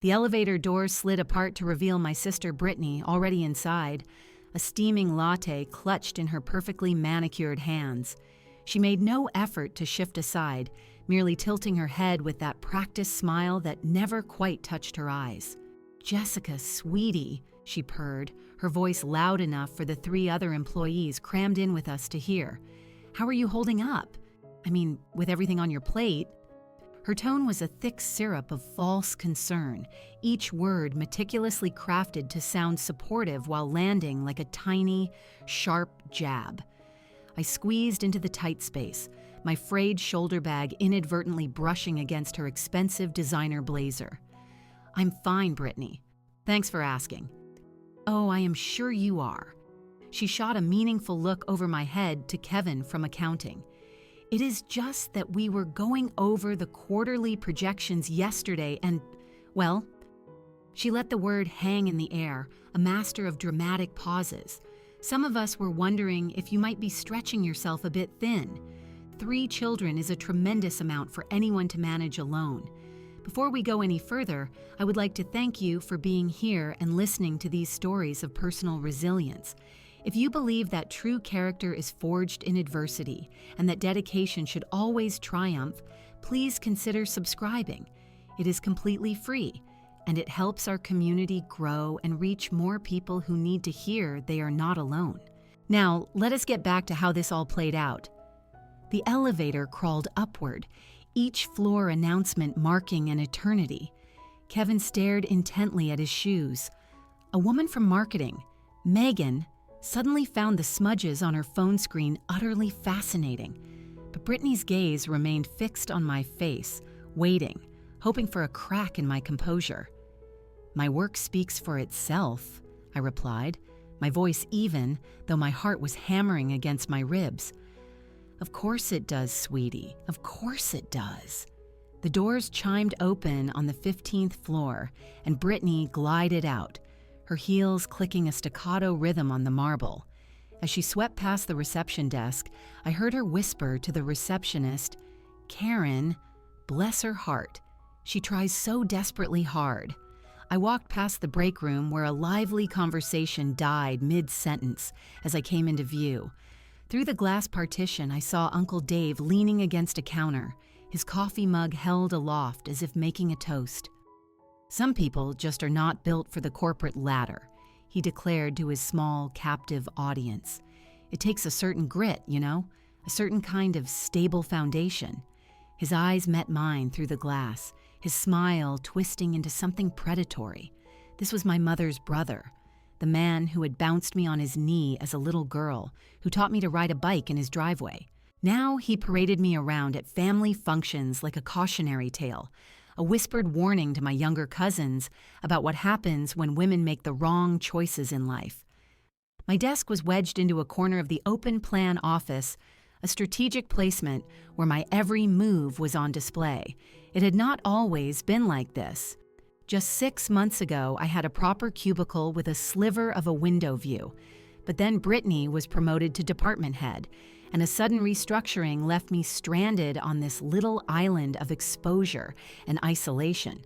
The elevator doors slid apart to reveal my sister Brittany already inside, a steaming latte clutched in her perfectly manicured hands. She made no effort to shift aside, merely tilting her head with that practiced smile that never quite touched her eyes. "Jessica, sweetie," she purred, her voice loud enough for the 3 other employees crammed in with us to hear. "How are you holding up? I mean, with everything on your plate?" Her tone was a thick syrup of false concern, each word meticulously crafted to sound supportive while landing like a tiny, sharp jab. I squeezed into the tight space, my frayed shoulder bag inadvertently brushing against her expensive designer blazer. "I'm fine, Brittany. Thanks for asking." "Oh, I am sure you are." She shot a meaningful look over my head to Kevin from accounting. "It is just that we were going over the quarterly projections yesterday and, well," she let the word hang in the air, a master of dramatic pauses. "Some of us were wondering if you might be stretching yourself a bit thin. 3 children is a tremendous amount for anyone to manage alone. Before we go any further, I would like to thank you for being here and listening to these stories of personal resilience. If you believe that true character is forged in adversity and that dedication should always triumph, please consider subscribing. It is completely free, and it helps our community grow and reach more people who need to hear they are not alone." Now, let us get back to how this all played out. The elevator crawled upward, each floor announcement marking an eternity. Kevin stared intently at his shoes. A woman from marketing, Megan, suddenly found the smudges on her phone screen utterly fascinating. But Brittany's gaze remained fixed on my face, waiting, hoping for a crack in my composure. "My work speaks for itself," I replied, my voice even, though my heart was hammering against my ribs. "Of course it does, sweetie. Of course it does." The doors chimed open on the 15th floor, and Brittany glided out, her heels clicking a staccato rhythm on the marble. As she swept past the reception desk, I heard her whisper to the receptionist, "Karen, bless her heart. She tries so desperately hard." I walked past the break room where a lively conversation died mid-sentence as I came into view. Through the glass partition, I saw Uncle Dave leaning against a counter, his coffee mug held aloft as if making a toast. "Some people just are not built for the corporate ladder," he declared to his small, captive audience. "It takes a certain grit, you know, a certain kind of stable foundation." His eyes met mine through the glass, his smile twisting into something predatory. This was my mother's brother, the man who had bounced me on his knee as a little girl, who taught me to ride a bike in his driveway. Now he paraded me around at family functions like a cautionary tale, a whispered warning to my younger cousins about what happens when women make the wrong choices in life. My desk was wedged into a corner of the open plan office, a strategic placement where my every move was on display. It had not always been like this. Just 6 months ago, I had a proper cubicle with a sliver of a window view. But then Brittany was promoted to department head, and a sudden restructuring left me stranded on this little island of exposure and isolation.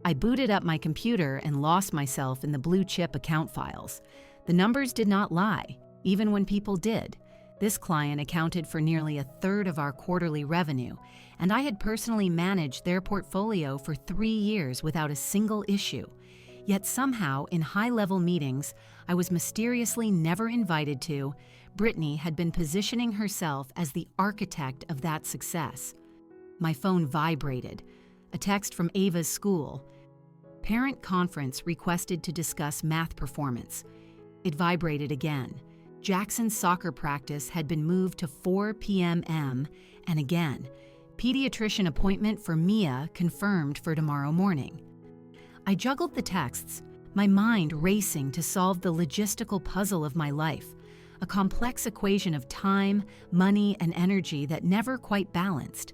I booted up my computer and lost myself in the blue chip account files. The numbers did not lie, even when people did. This client accounted for nearly a third of our quarterly revenue, and I had personally managed their portfolio for 3 years without a single issue. Yet somehow, in high-level meetings I was mysteriously never invited to, Brittany had been positioning herself as the architect of that success. My phone vibrated. A text from Ava's school. Parent conference requested to discuss math performance. It vibrated again. Jackson's soccer practice had been moved to 4 p.m. and again. Pediatrician appointment for Mia confirmed for tomorrow morning. I juggled the texts, my mind racing to solve the logistical puzzle of my life, a complex equation of time, money, and energy that never quite balanced.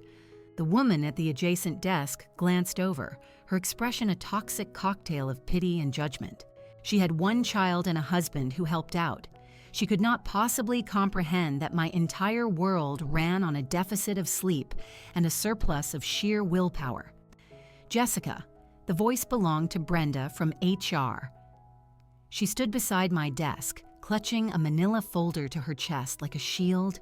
The woman at the adjacent desk glanced over, her expression a toxic cocktail of pity and judgment. She had 1 child and a husband who helped out. She could not possibly comprehend that my entire world ran on a deficit of sleep and a surplus of sheer willpower. "Jessica, The voice belonged to Brenda from HR. She stood beside my desk, clutching a manila folder to her chest like a shield.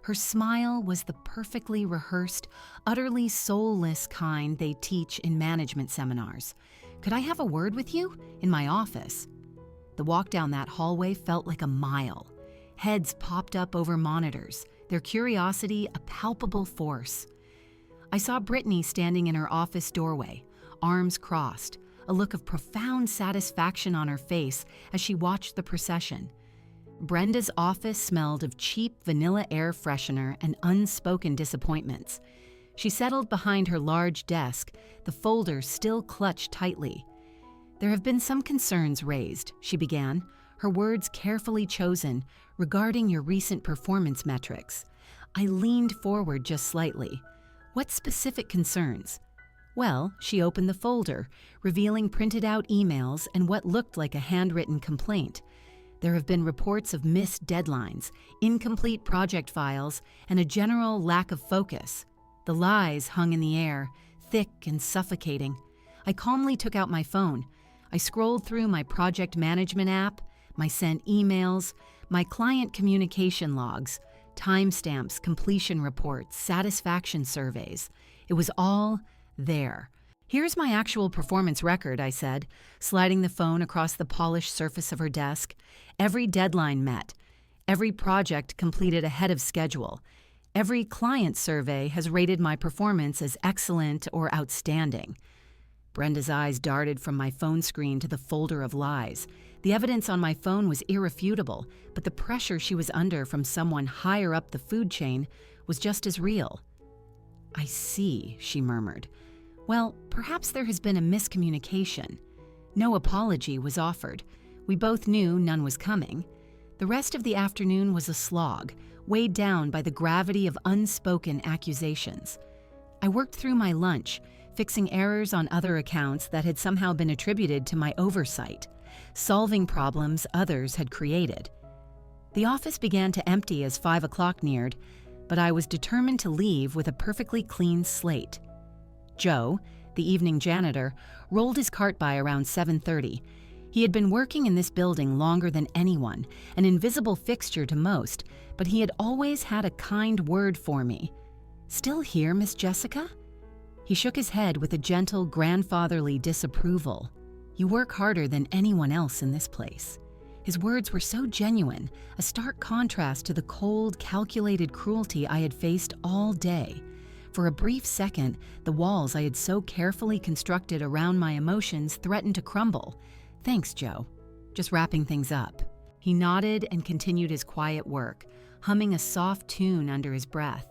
Her smile was the perfectly rehearsed, utterly soulless kind they teach in management seminars. "Could I have a word with you? In my office." The walk down that hallway felt like a mile. Heads popped up over monitors, their curiosity a palpable force. I saw Brittany standing in her office doorway, arms crossed, a look of profound satisfaction on her face as she watched the procession. Brenda's office smelled of cheap vanilla air freshener and unspoken disappointments. She settled behind her large desk, the folder still clutched tightly. "There have been some concerns raised," she began, her words carefully chosen, "regarding your recent performance metrics." I leaned forward just slightly. "What specific concerns?" Well, she opened the folder, revealing printed out emails and what looked like a handwritten complaint. There have been reports of missed deadlines, incomplete project files, and a general lack of focus. The lies hung in the air, thick and suffocating. I calmly took out my phone. I scrolled through my project management app, my sent emails, my client communication logs, timestamps, completion reports, satisfaction surveys. It was all there. "Here's my actual performance record," I said, sliding the phone across the polished surface of her desk. "Every deadline met. Every project completed ahead of schedule. Every client survey has rated my performance as excellent or outstanding." Brenda's eyes darted from my phone screen to the folder of lies. The evidence on my phone was irrefutable, but the pressure she was under from someone higher up the food chain was just as real. "I see," she murmured. "Well, perhaps there has been a miscommunication." No apology was offered. We both knew none was coming. The rest of the afternoon was a slog, weighed down by the gravity of unspoken accusations. I worked through my lunch, fixing errors on other accounts that had somehow been attributed to my oversight, solving problems others had created. The office began to empty as 5 o'clock neared, but I was determined to leave with a perfectly clean slate. Joe, the evening janitor, rolled his cart by around 7:30. He had been working in this building longer than anyone, an invisible fixture to most, but he had always had a kind word for me. "Still here, Miss Jessica?" He shook his head with a gentle, grandfatherly disapproval. "You work harder than anyone else in this place." His words were so genuine, a stark contrast to the cold, calculated cruelty I had faced all day. For a brief second, the walls I had so carefully constructed around my emotions threatened to crumble. "Thanks, Joe. Just wrapping things up." He nodded and continued his quiet work, humming a soft tune under his breath.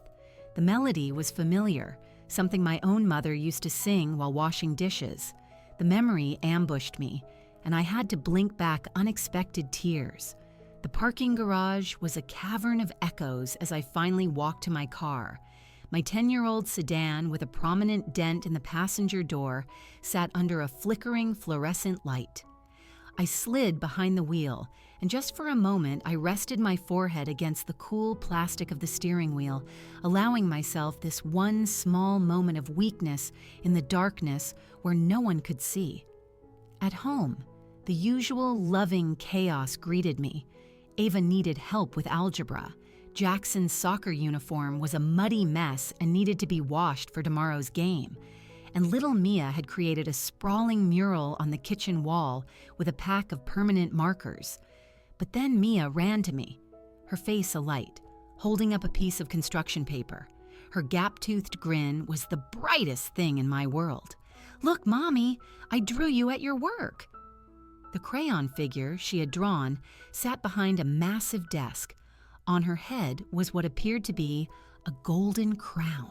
The melody was familiar, something my own mother used to sing while washing dishes. The memory ambushed me, and I had to blink back unexpected tears. The parking garage was a cavern of echoes as I finally walked to my car. My 10-year-old sedan with a prominent dent in the passenger door sat under a flickering fluorescent light. I slid behind the wheel, and just for a moment I rested my forehead against the cool plastic of the steering wheel, allowing myself this one small moment of weakness in the darkness where no one could see. At home, the usual loving chaos greeted me. Ava needed help with algebra. Jackson's soccer uniform was a muddy mess and needed to be washed for tomorrow's game. And little Mia had created a sprawling mural on the kitchen wall with a pack of permanent markers. But then Mia ran to me, her face alight, holding up a piece of construction paper. Her gap-toothed grin was the brightest thing in my world. "Look, Mommy, I drew you at your work." The crayon figure she had drawn sat behind a massive desk. On her head was what appeared to be a golden crown.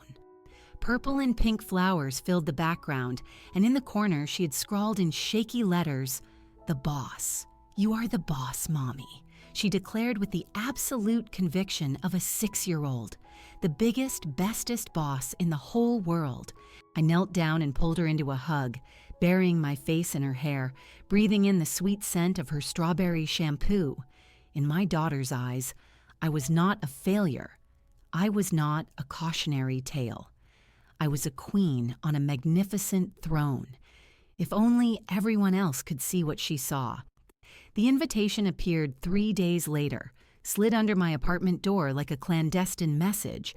Purple and pink flowers filled the background, and in the corner she had scrawled in shaky letters, "The Boss. You are the boss, Mommy," she declared with the absolute conviction of a 6-year-old. The biggest, bestest boss in the whole world. I knelt down and pulled her into a hug, burying my face in her hair, breathing in the sweet scent of her strawberry shampoo. In my daughter's eyes, I was not a failure. I was not a cautionary tale. I was a queen on a magnificent throne. If only everyone else could see what she saw. The invitation appeared 3 days later, slid under my apartment door like a clandestine message.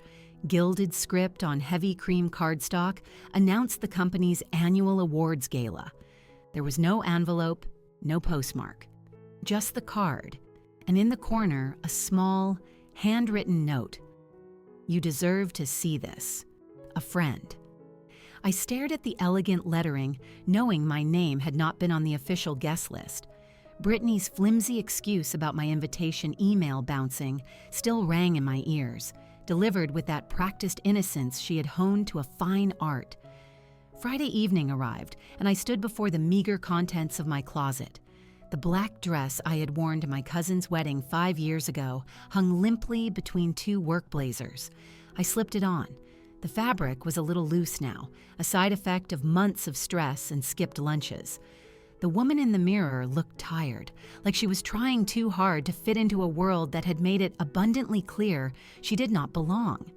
Gilded script on heavy cream cardstock announced the company's annual awards gala. There was no envelope, no postmark, just the card, and in the corner, a small, handwritten note. "You deserve to see this. A friend." I stared at the elegant lettering, knowing my name had not been on the official guest list. Brittany's flimsy excuse about my invitation email bouncing still rang in my ears, delivered with that practiced innocence she had honed to a fine art. Friday evening arrived, and I stood before the meager contents of my closet. The black dress I had worn to my cousin's wedding 5 years ago hung limply between 2 work blazers. I slipped it on. The fabric was a little loose now, a side effect of months of stress and skipped lunches. The woman in the mirror looked tired, like she was trying too hard to fit into a world that had made it abundantly clear she did not belong.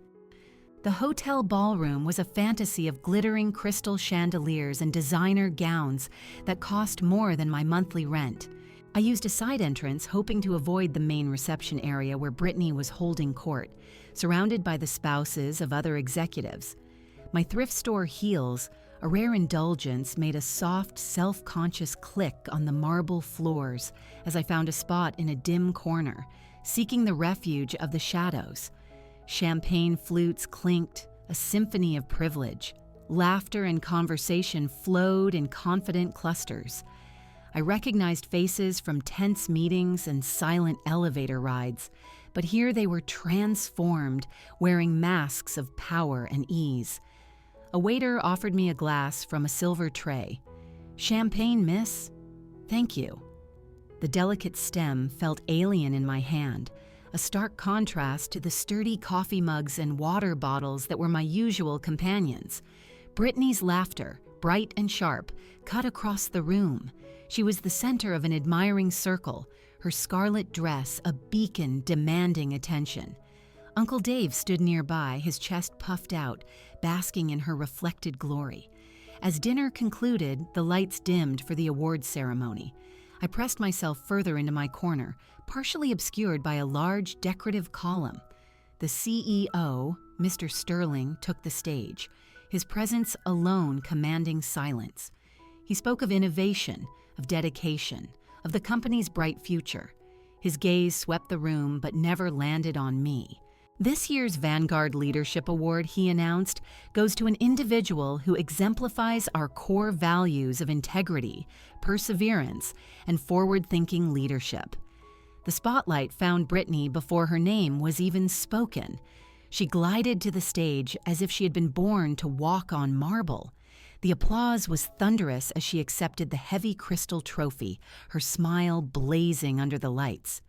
The hotel ballroom was a fantasy of glittering crystal chandeliers and designer gowns that cost more than my monthly rent. I used a side entrance, hoping to avoid the main reception area where Brittany was holding court, surrounded by the spouses of other executives. My thrift store heels, a rare indulgence, made a soft, self-conscious click on the marble floors as I found a spot in a dim corner, seeking the refuge of the shadows. Champagne flutes clinked, a symphony of privilege. Laughter and conversation flowed in confident clusters. I recognized faces from tense meetings and silent elevator rides, but here they were transformed, wearing masks of power and ease. A waiter offered me a glass from a silver tray. "Champagne, miss?" "Thank you." The delicate stem felt alien in my hand, a stark contrast to the sturdy coffee mugs and water bottles that were my usual companions. Brittany's laughter, bright and sharp, cut across the room. She was the center of an admiring circle, her scarlet dress a beacon demanding attention. Uncle Dave stood nearby, his chest puffed out, basking in her reflected glory. As dinner concluded, the lights dimmed for the awards ceremony. I pressed myself further into my corner, partially obscured by a large decorative column. The CEO, Mr. Sterling, took the stage, his presence alone commanding silence. He spoke of innovation, of dedication, of the company's bright future. His gaze swept the room but never landed on me. "This year's Vanguard Leadership Award," he announced, "goes to an individual who exemplifies our core values of integrity, perseverance, and forward-thinking leadership." The spotlight found Brittany before her name was even spoken. She glided to the stage as if she had been born to walk on marble. The applause was thunderous as she accepted the heavy crystal trophy, her smile blazing under the lights.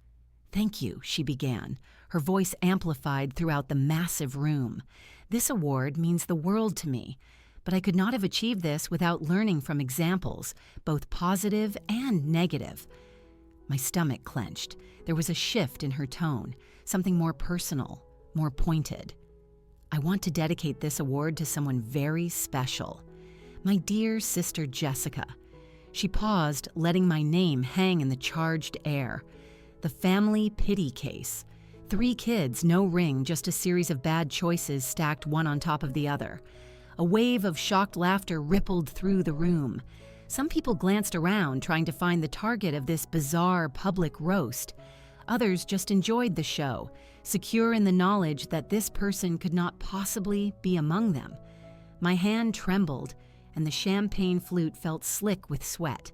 "Thank you," she began, her voice amplified throughout the massive room. "This award means the world to me, but I could not have achieved this without learning from examples, both positive and negative." My stomach clenched. There was a shift in her tone, something more personal, more pointed. "I want to dedicate this award to someone very special. My dear sister Jessica." She paused, letting my name hang in the charged air. The family pity case. 3 kids, no ring, just a series of bad choices stacked one on top of the other. A wave of shocked laughter rippled through the room. Some people glanced around, trying to find the target of this bizarre public roast. Others just enjoyed the show, secure in the knowledge that this person could not possibly be among them. My hand trembled, and the champagne flute felt slick with sweat.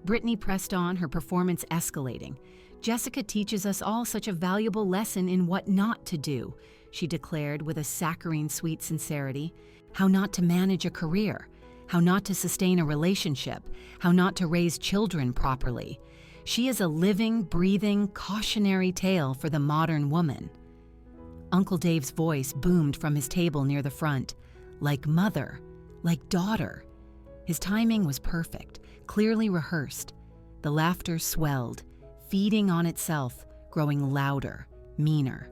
Brittany pressed on, her performance escalating. "Jessica teaches us all such a valuable lesson in what not to do," she declared with a saccharine sweet sincerity. "How not to manage a career, how not to sustain a relationship, how not to raise children properly. She is a living, breathing, cautionary tale for the modern woman." Uncle Dave's voice boomed from his table near the front. Like mother, like daughter. His timing was perfect, clearly rehearsed. The laughter swelled, feeding on itself, growing louder, meaner.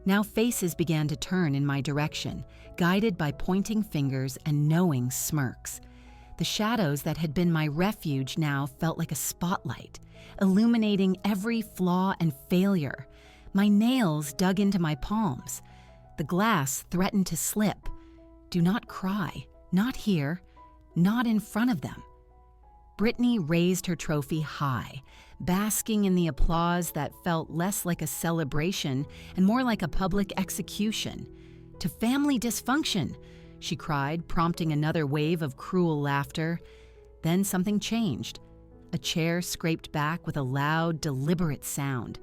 Now faces began to turn in my direction, guided by pointing fingers and knowing smirks. The shadows that had been my refuge now felt like a spotlight, illuminating every flaw and failure. My nails dug into my palms. The glass threatened to slip. Do not cry. Not here. Not in front of them. Brittany raised her trophy high, basking in the applause that felt less like a celebration and more like a public execution. To family dysfunction, she cried, prompting another wave of cruel laughter. Then something changed. A chair scraped back with a loud, deliberate sound.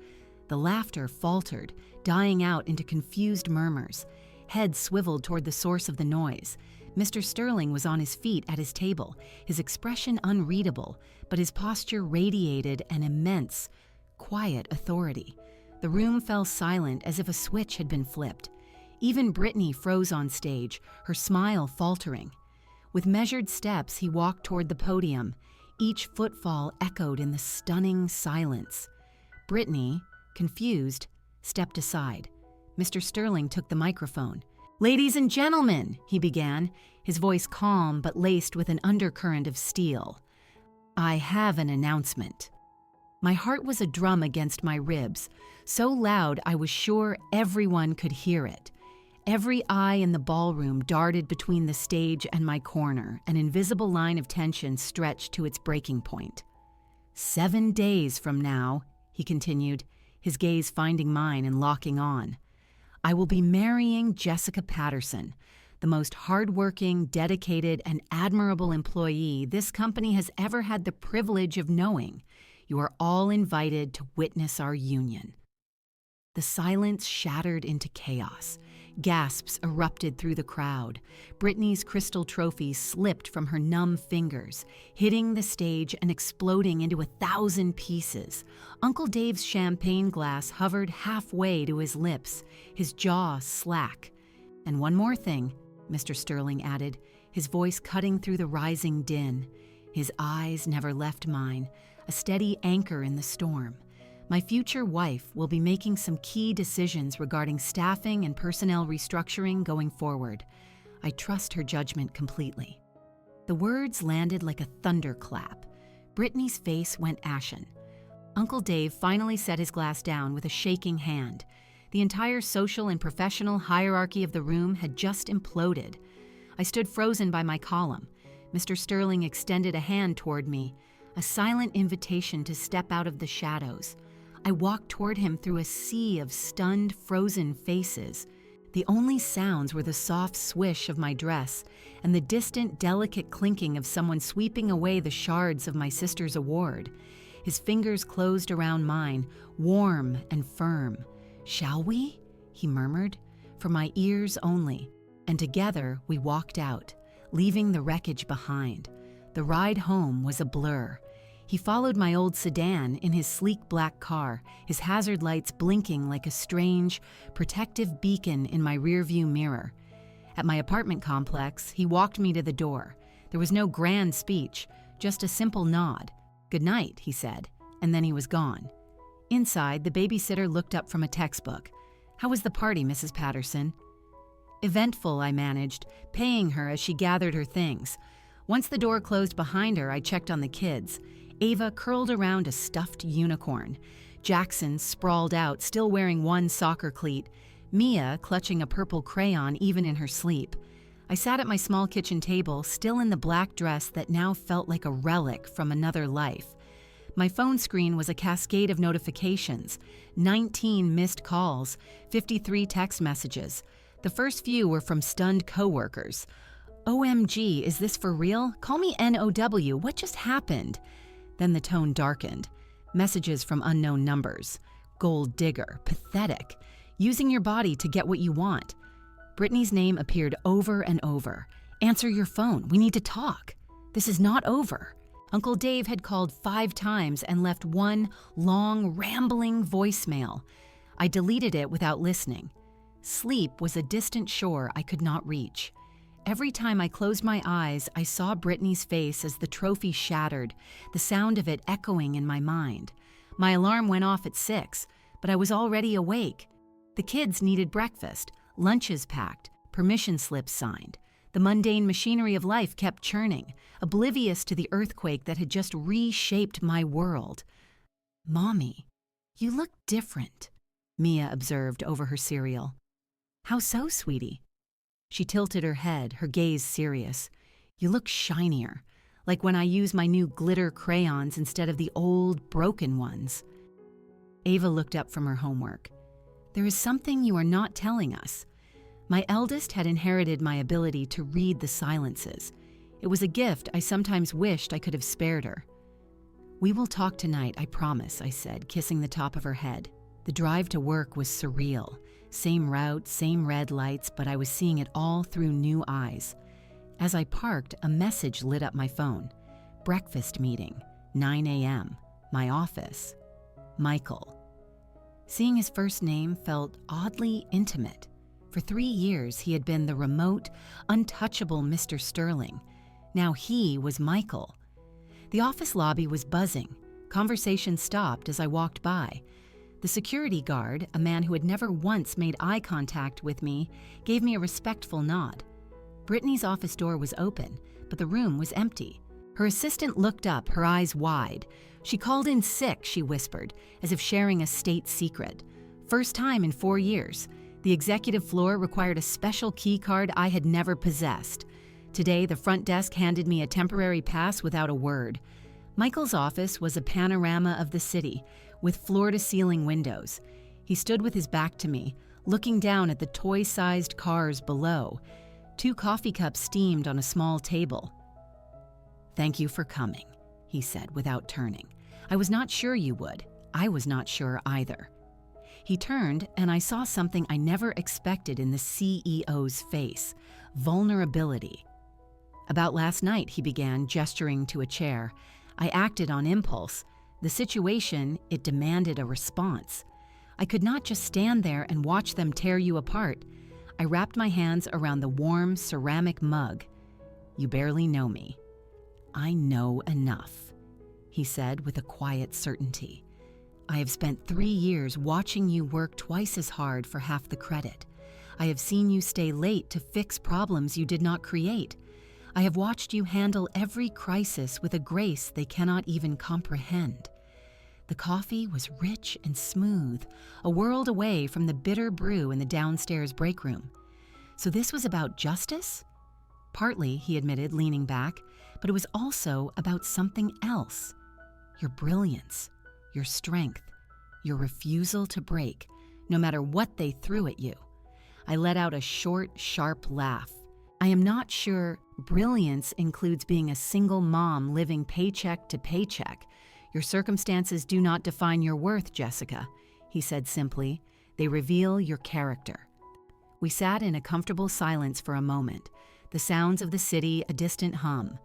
The laughter faltered, dying out into confused murmurs. Heads swiveled toward the source of the noise. Mr. Sterling was on his feet at his table, his expression unreadable, but his posture radiated an immense, quiet authority. The room fell silent as if a switch had been flipped. Even Brittany froze on stage, her smile faltering. With measured steps, he walked toward the podium. Each footfall echoed in the stunning silence. Brittany, confused, stepped aside. Mr. Sterling took the microphone. "Ladies and gentlemen," he began, his voice calm but laced with an undercurrent of steel. "I have an announcement." My heart was a drum against my ribs, so loud I was sure everyone could hear it. Every eye in the ballroom darted between the stage and my corner, an invisible line of tension stretched to its breaking point. 7 days from now, he continued, his gaze finding mine and locking on, I will be marrying Jessica Patterson, the most hardworking, dedicated, and admirable employee this company has ever had the privilege of knowing. You are all invited to witness our union. The silence shattered into chaos. Gasps erupted through the crowd. Brittany's crystal trophy slipped from her numb fingers, hitting the stage and exploding into 1,000 pieces. Uncle Dave's champagne glass hovered halfway to his lips, his jaw slack. "And one more thing," Mr. Sterling added, his voice cutting through the rising din. His eyes never left mine, a steady anchor in the storm. My future wife will be making some key decisions regarding staffing and personnel restructuring going forward. I trust her judgment completely. The words landed like a thunderclap. Brittany's face went ashen. Uncle Dave finally set his glass down with a shaking hand. The entire social and professional hierarchy of the room had just imploded. I stood frozen by my column. Mr. Sterling extended a hand toward me, a silent invitation to step out of the shadows. I walked toward him through a sea of stunned, frozen faces. The only sounds were the soft swish of my dress and the distant, delicate clinking of someone sweeping away the shards of my sister's award. His fingers closed around mine, warm and firm. "Shall we?" he murmured, for my ears only, and together we walked out, leaving the wreckage behind. The ride home was a blur. He followed my old sedan in his sleek black car, his hazard lights blinking like a strange, protective beacon in my rearview mirror. At my apartment complex, he walked me to the door. There was no grand speech, just a simple nod. "Good night," he said, and then he was gone. Inside, the babysitter looked up from a textbook. "How was the party, Mrs. Patterson?" "Eventful," I managed, paying her as she gathered her things. Once the door closed behind her, I checked on the kids. Ava curled around a stuffed unicorn. Jackson sprawled out, still wearing one soccer cleat. Mia clutching a purple crayon even in her sleep. I sat at my small kitchen table, still in the black dress that now felt like a relic from another life. My phone screen was a cascade of notifications, 19 missed calls, 53 text messages. The first few were from stunned coworkers. "OMG, is this for real? Call me NOW, what just happened?" Then the tone darkened. Messages from unknown numbers. "Gold digger, pathetic, using your body to get what you want." Brittany's name appeared over and over. "Answer your phone, we need to talk. This is not over." Uncle Dave had called 5 times and left one long, rambling voicemail. I deleted it without listening. Sleep was a distant shore I could not reach. Every time I closed my eyes, I saw Brittany's face as the trophy shattered, the sound of it echoing in my mind. My alarm went off at 6, but I was already awake. The kids needed breakfast, lunches packed, permission slips signed. The mundane machinery of life kept churning, oblivious to the earthquake that had just reshaped my world. "Mommy, you look different," Mia observed over her cereal. "How so, sweetie?" She tilted her head, her gaze serious. "You look shinier, like when I use my new glitter crayons instead of the old, broken ones." Ava looked up from her homework. "There is something you are not telling us." My eldest had inherited my ability to read the silences. It was a gift I sometimes wished I could have spared her. "We will talk tonight, I promise," I said, kissing the top of her head. The drive to work was surreal. Same route, same red lights, but I was seeing it all through new eyes. As I parked, a message lit up my phone. Breakfast meeting, 9 a.m., my office. Michael. Seeing his first name felt oddly intimate. For 3 years, he had been the remote, untouchable Mr. Sterling. Now he was Michael. The office lobby was buzzing. Conversation stopped as I walked by. The security guard, a man who had never once made eye contact with me, gave me a respectful nod. Brittany's office door was open, but the room was empty. Her assistant looked up, her eyes wide. "She called in sick," she whispered, as if sharing a state secret. "First time in 4 years. The executive floor required a special key card I had never possessed. Today, the front desk handed me a temporary pass without a word." Michael's office was a panorama of the city, with floor-to-ceiling windows. He stood with his back to me, looking down at the toy-sized cars below. 2 coffee cups steamed on a small table. "Thank you for coming," he said without turning. "I was not sure you would. I was not sure either." He turned, and I saw something I never expected in the CEO's face: vulnerability. "About last night," he began, gesturing to a chair. I acted on impulse. The situation, it demanded a response. I could not just stand there and watch them tear you apart. I wrapped my hands around the warm ceramic mug. "You barely know me." "I know enough," he said with a quiet certainty. "I have spent 3 years watching you work twice as hard for half the credit. I have seen you stay late to fix problems you did not create. I have watched you handle every crisis with a grace they cannot even comprehend." The coffee was rich and smooth, a world away from the bitter brew in the downstairs break room. "So this was about justice?" "Partly," he admitted, leaning back, "but it was also about something else. Your brilliance, your strength, your refusal to break, no matter what they threw at you." I let out a short, sharp laugh. "I am not sure brilliance includes being a single mom living paycheck to paycheck. Your circumstances do not define your worth, Jessica," he said simply. "They reveal your character." We sat in a comfortable silence for a moment, the sounds of the city a distant hum.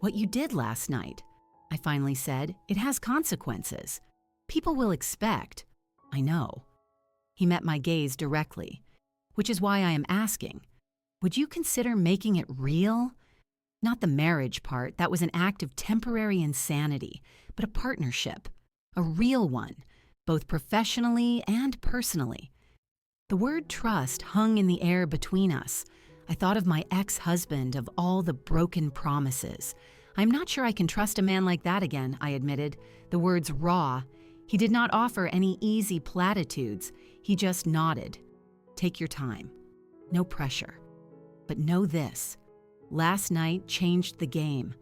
"What you did last night," I finally said, "it has consequences. People will expect." "I know." He met my gaze directly. "Which is why I am asking. Would you consider making it real? Not the marriage part, that was an act of temporary insanity, but a partnership, a real one, both professionally and personally." The word trust hung in the air between us. I thought of my ex-husband, of all the broken promises. "I'm not sure I can trust a man like that again," I admitted, the words raw. He did not offer any easy platitudes. He just nodded. "Take your time. No pressure. But know this, last night changed the game.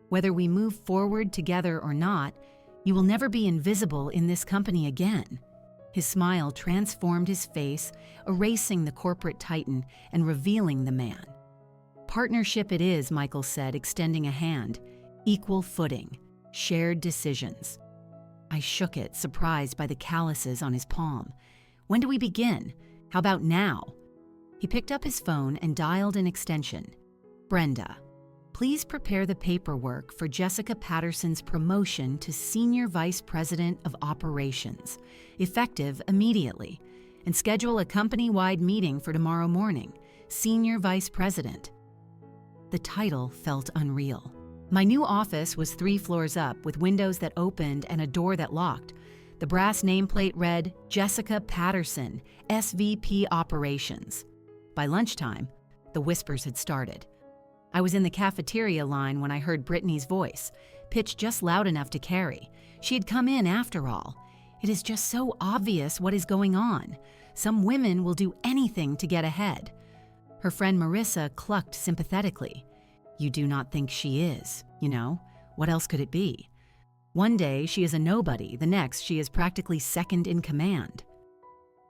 Whether we move forward together or not, you will never be invisible in this company again." His smile transformed his face, erasing the corporate titan and revealing the man. "Partnership it is," Michael said, extending a hand. "Equal footing, shared decisions." I shook it, surprised by the calluses on his palm. "When do we begin? How about now?" He picked up his phone and dialed an extension. "Brenda, please prepare the paperwork for Jessica Patterson's promotion to Senior Vice President of Operations, effective immediately, and schedule a company-wide meeting for tomorrow morning. Senior Vice President." The title felt unreal. My new office was 3 floors up, with windows that opened and a door that locked. The brass nameplate read, "Jessica Patterson, SVP Operations." By lunchtime, The whispers had started. I was in the cafeteria line when I heard Brittany's voice, pitched just loud enough to carry. She had come in after all. It is just so obvious what is going on. Some women will do anything to get ahead. Her friend Marissa clucked sympathetically. You do not think she is, you know? What else could it be? One day she is a nobody, the next she is practically second in command.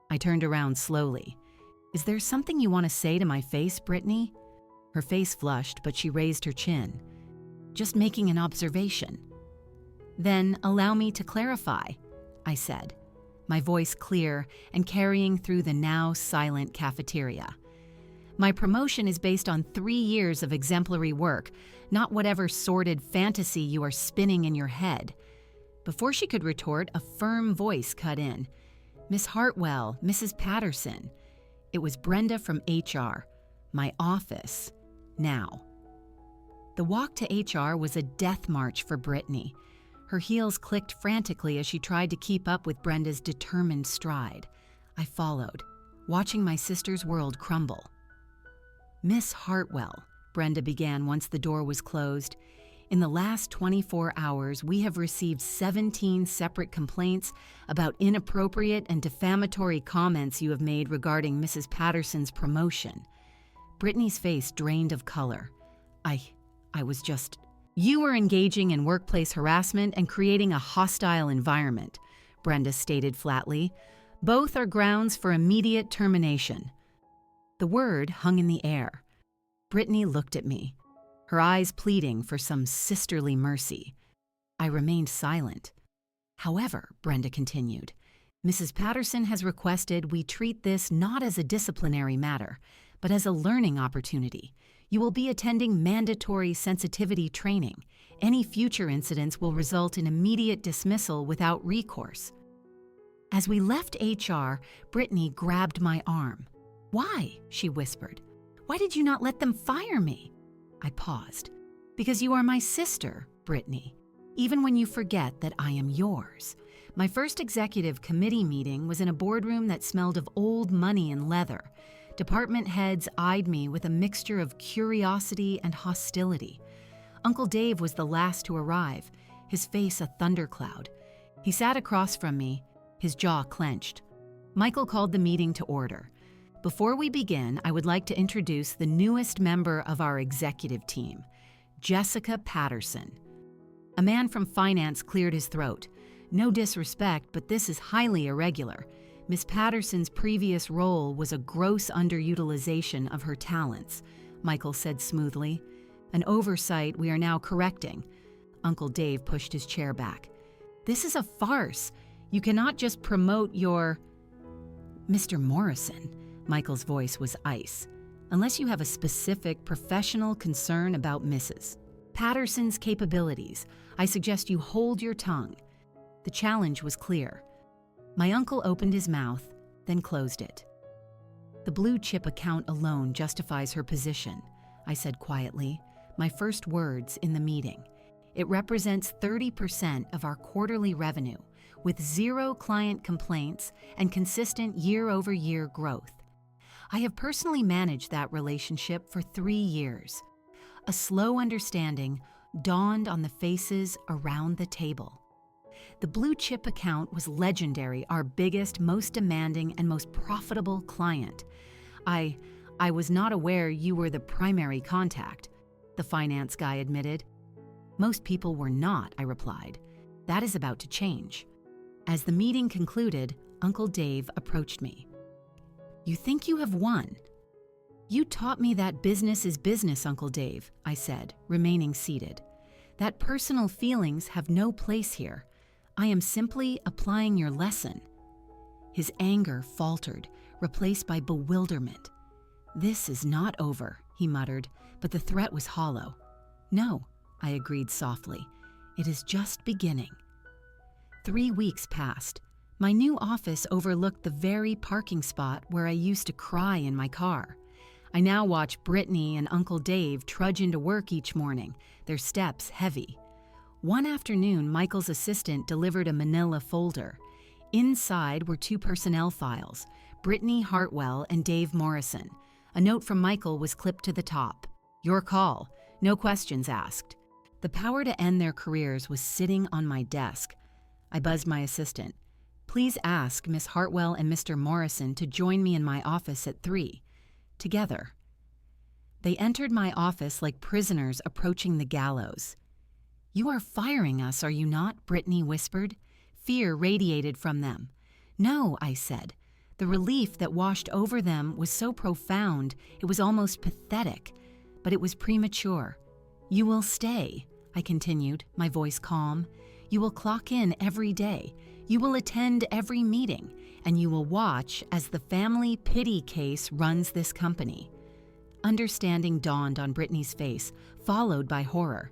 I turned around slowly. Is there something you want to say to my face, Brittany? Her face flushed, but she raised her chin. Just making an observation. Then allow me to clarify, I said, my voice clear and carrying through the now silent cafeteria. My promotion is based on 3 years of exemplary work, not whatever sordid fantasy you are spinning in your head. Before she could retort, a firm voice cut in. Miss Hartwell, Mrs. Patterson. It was Brenda from HR. My office. Now. The walk to HR was a death march for Brittany. Her heels clicked frantically as she tried to keep up with Brenda's determined stride. I followed, watching my sister's world crumble. Miss Hartwell, Brenda began once the door was closed. In the last 24 hours, we have received 17 separate complaints about inappropriate and defamatory comments you have made regarding Mrs. Patterson's promotion. Brittany's face drained of color. I was just... You were engaging in workplace harassment and creating a hostile environment, Brenda stated flatly. Both are grounds for immediate termination. The word hung in the air. Brittany looked at me, her eyes pleading for some sisterly mercy. I remained silent. However, Brenda continued, Mrs. Patterson has requested we treat this not as a disciplinary matter, but as a learning opportunity. You will be attending mandatory sensitivity training. Any future incidents will result in immediate dismissal without recourse. As we left HR, Brittany grabbed my arm. Why? She whispered. Why did you not let them fire me? I paused. Because you are my sister, Brittany. Even when you forget that I am yours. My first executive committee meeting was in a boardroom that smelled of old money and leather. Department heads eyed me with a mixture of curiosity and hostility. Uncle Dave was the last to arrive, his face a thundercloud. He sat across from me, his jaw clenched. Michael called the meeting to order. Before we begin, I would like to introduce the newest member of our executive team, Jessica Patterson. A man from finance cleared his throat. No disrespect, but this is highly irregular. Miss Patterson's previous role was a gross underutilization of her talents, Michael said smoothly. An oversight we are now correcting. Uncle Dave pushed his chair back. This is a farce. You cannot just promote your... Mr. Morrison, Michael's voice was ice. Unless you have a specific professional concern about Mrs. Patterson's capabilities, I suggest you hold your tongue. The challenge was clear. My uncle opened his mouth, then closed it. The blue chip account alone justifies her position, I said quietly, my first words in the meeting. It represents 30% of our quarterly revenue, with 0 client complaints and consistent year-over-year growth. I have personally managed that relationship for 3 years. A slow understanding dawned on the faces around the table. The blue chip account was legendary, our biggest, most demanding, and most profitable client. I was not aware you were the primary contact, the finance guy admitted. Most people were not, I replied. That is about to change. As the meeting concluded, Uncle Dave approached me. You think you have won? You taught me that business is business, Uncle Dave, I said, remaining seated. That personal feelings have no place here. I am simply applying your lesson. His anger faltered, replaced by bewilderment. This is not over, he muttered, but the threat was hollow. No, I agreed softly. It is just beginning. 3 weeks passed. My new office overlooked the very parking spot where I used to cry in my car. I now watch Brittany and Uncle Dave trudge into work each morning, their steps heavy. One afternoon, Michael's assistant delivered a manila folder. Inside were 2 personnel files, Brittany Hartwell and Dave Morrison. A note from Michael was clipped to the top. Your call. No questions asked. The power to end their careers was sitting on my desk. I buzzed my assistant. Please ask Miss Hartwell and Mr. Morrison to join me in my office at 3. Together. They entered my office like prisoners approaching the gallows. You are firing us, are you not? Brittany whispered. Fear radiated from them. No, I said. The relief that washed over them was so profound, it was almost pathetic, but it was premature. You will stay, I continued, my voice calm. You will clock in every day. You will attend every meeting, and you will watch as the family pity case runs this company. Understanding dawned on Brittany's face, followed by horror.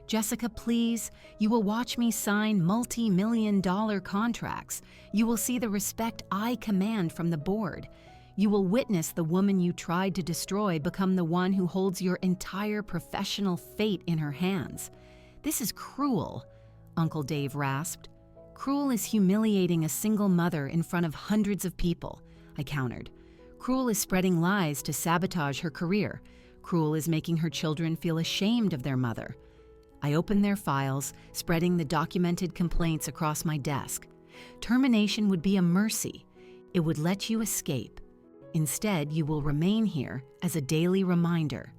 Jessica, please, you will watch me sign multi-million-dollar contracts. You will see the respect I command from the board. You will witness the woman you tried to destroy become the one who holds your entire professional fate in her hands. This is cruel, Uncle Dave rasped. Cruel is humiliating a single mother in front of hundreds of people, I countered. Cruel is spreading lies to sabotage her career. Cruel is making her children feel ashamed of their mother. I opened their files, spreading the documented complaints across my desk. Termination would be a mercy. It would let you escape. Instead, you will remain here as a daily reminder.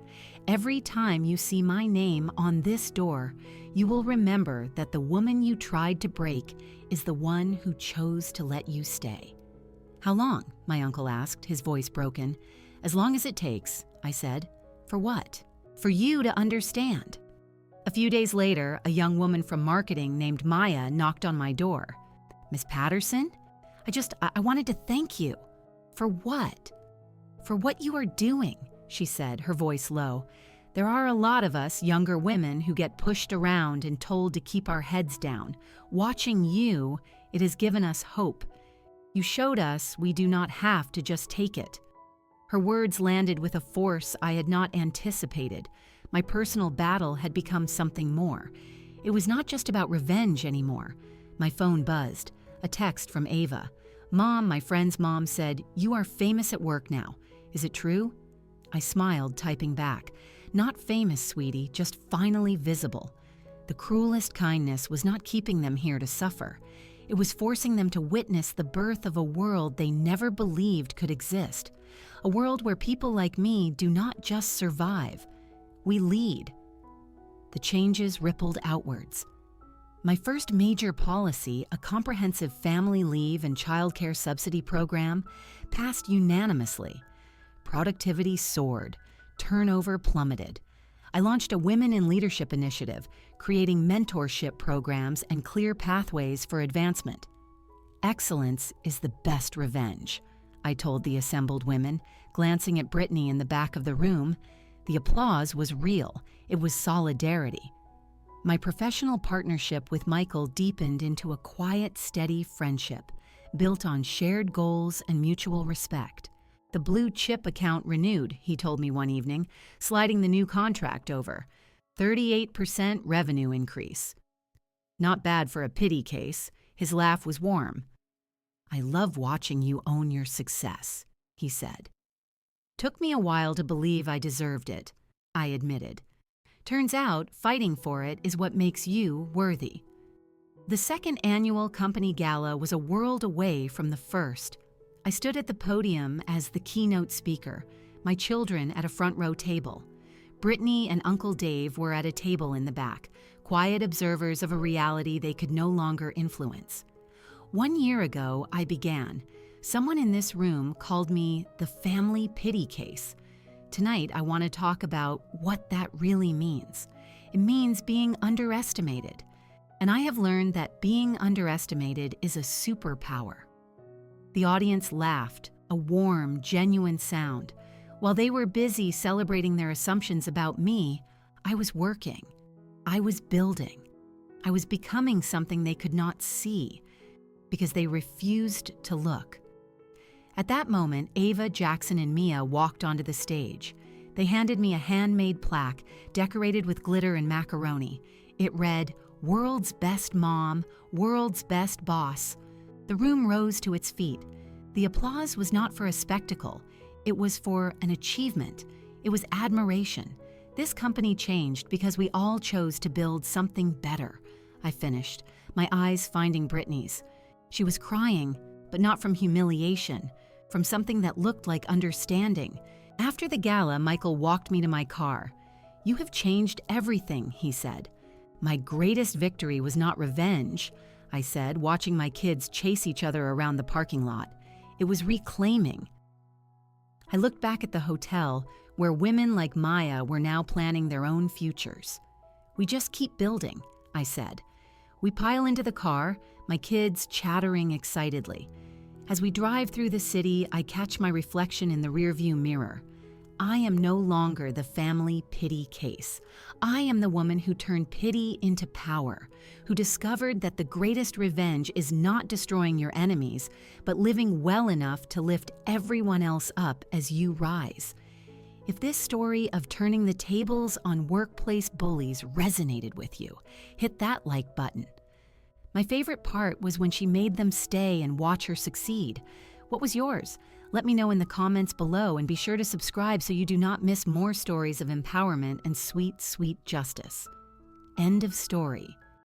Every time you see my name on this door, you will remember that the woman you tried to break is the one who chose to let you stay. How long? My uncle asked, his voice broken. As long as it takes, I said. For what? For you to understand. A few days later, a young woman from marketing named Maya knocked on my door. Miss Patterson? I wanted to thank you. For what? For what you are doing, she said, her voice low. There are a lot of us younger women who get pushed around and told to keep our heads down. Watching you, it has given us hope. You showed us we do not have to just take it. Her words landed with a force I had not anticipated. My personal battle had become something more. It was not just about revenge anymore. My phone buzzed. A text from Ava. Mom, my friend's mom said, you are famous at work now. Is it true? I smiled, typing back. Not famous, sweetie, just finally visible. The cruelest kindness was not keeping them here to suffer. It was forcing them to witness the birth of a world they never believed could exist. A world where people like me do not just survive. We lead. The changes rippled outwards. My first major policy, a comprehensive family leave and childcare subsidy program, passed unanimously. Productivity soared. Turnover plummeted. I launched a Women in Leadership initiative, creating mentorship programs and clear pathways for advancement. Excellence is the best revenge, I told the assembled women, glancing at Brittany in the back of the room. The applause was real. It was solidarity. My professional partnership with Michael deepened into a quiet, steady friendship, built on shared goals and mutual respect. The blue chip account renewed, he told me one evening, sliding the new contract over. 38% revenue increase. Not bad for a pity case. His laugh was warm. I love watching you own your success, he said. Took me a while to believe I deserved it, I admitted. Turns out, fighting for it is what makes you worthy. The second annual company gala was a world away from the first. I stood at the podium as the keynote speaker, my children at a front row table. Brittany and Uncle Dave were at a table in the back, quiet observers of a reality they could no longer influence. 1 year ago, I began. Someone in this room called me the family pity case. Tonight, I want to talk about what that really means. It means being underestimated. And I have learned that being underestimated is a superpower. The audience laughed, a warm, genuine sound. While they were busy celebrating their assumptions about me, I was working. I was building. I was becoming something they could not see because they refused to look. At that moment, Ava, Jackson, and Mia walked onto the stage. They handed me a handmade plaque decorated with glitter and macaroni. It read, "World's Best Mom, World's Best Boss." The room rose to its feet. The applause was not for a spectacle. It was for an achievement. It was admiration. This company changed because we all chose to build something better, I finished, my eyes finding Brittany's. She was crying, but not from humiliation, from something that looked like understanding. After the gala, Michael walked me to my car. "You have changed everything," he said. "My greatest victory was not revenge," I said, watching my kids chase each other around the parking lot. "It was reclaiming." I looked back at the hotel, where women like Maya were now planning their own futures. "We just keep building," I said. We pile into the car, my kids chattering excitedly. As we drive through the city, I catch my reflection in the rearview mirror. I am no longer the family pity case. I am the woman who turned pity into power, who discovered that the greatest revenge is not destroying your enemies, but living well enough to lift everyone else up as you rise. If this story of turning the tables on workplace bullies resonated with you, hit that like button. My favorite part was when she made them stay and watch her succeed. What was yours? Let me know in the comments below, and be sure to subscribe so you do not miss more stories of empowerment and sweet, sweet justice. End of story.